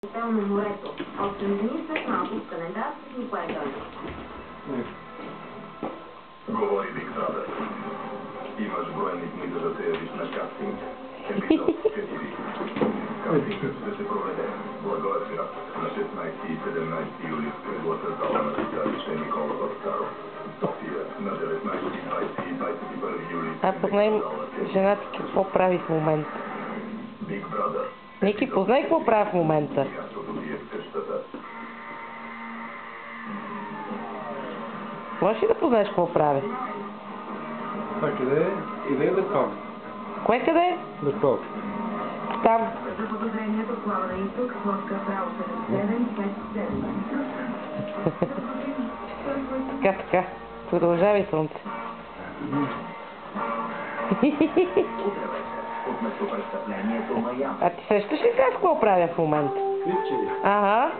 Хотел на морето. 8 дни след малко в календар с Николай Дойчев. Говори Big Brother. Имаш броени дни, за да се явиш на кастинг. Епизод 4. Кастингът ще се проведе в Благоевград на 16 и 17 юли в кръглата зала на читалище Никола Вапцаров. София на 19, 20 и 21 юли. А познай жена ти какво прави в момента. Big Brother. Ники, познай какво прави в момента. Мястото ти е в къщата. Можеш ли да познаеш какво прави? А къде е? Къде е Лепак? Кое къде е? Лепак. Там. За подозрението плава на изток с лодка право 757. Така. Продължавай, слънце. А ти сещаш ли сега какво правя в момента? Крипче. Ага.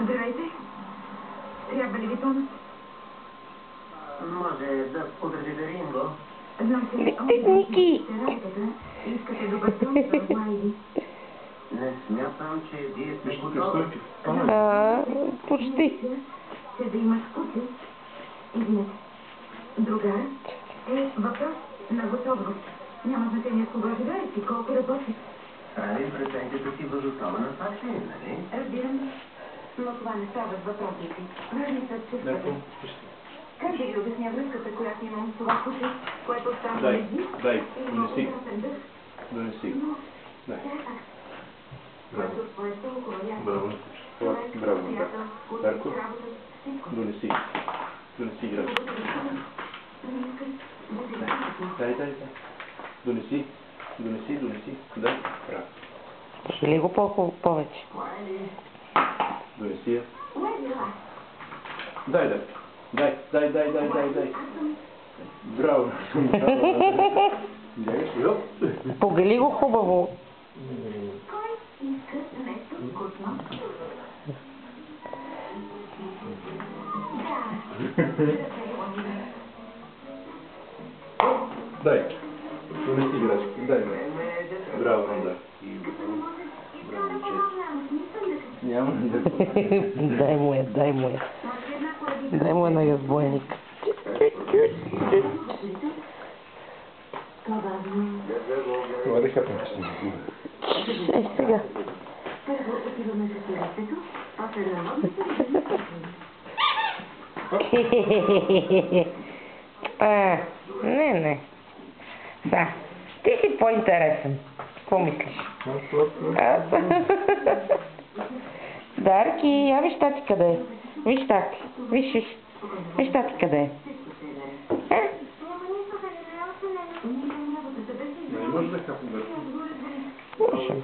Здравейте. Трябва ли ви помощ? Може да подредите Ринго? Значи, Ники! искате добър дом за Лайди. Не смятам, че вие сте Вижте готови. стойки. Почти. Че да имаш куче. Извинете. Другар е въпрос на готовност. Няма значение с кого живееш и колко работиш. Правим преценката си въз основа на факти, нали? Разбирам. Но това не стават въпросници. Върни се чувствате. Как да ви обясня връзката, която имам с това куче, което остана Дай, без дни? дай, И донеси. ясен дъх. Донеси. Но Дай. все пак, Браво. който е толкова ясно. Браво. Човек, Браво. приятел, куче, Дарко? работа, всичко. Донеси. Донеси играчка. Дай. Донеси. Донеси. Дай. Браво. Или го повече. Донеси я. Дай. Браво. Гледаш ли? Погали го хубаво. Кой иска нещо вкусно? Дай. Донеси играчка. Дай. Браво, да. Браво, че. Няма да. Дай му я. Дай му я на язбойник. Това да хапнем. Сега. Първо отиваме за сирацето, после на водата Не. Да. Ти си по-интересен. Какво мислиш? Дарки, я виж тати къде е. Виж тати. Виж тати къде е. Не може да хапнем. Слушам.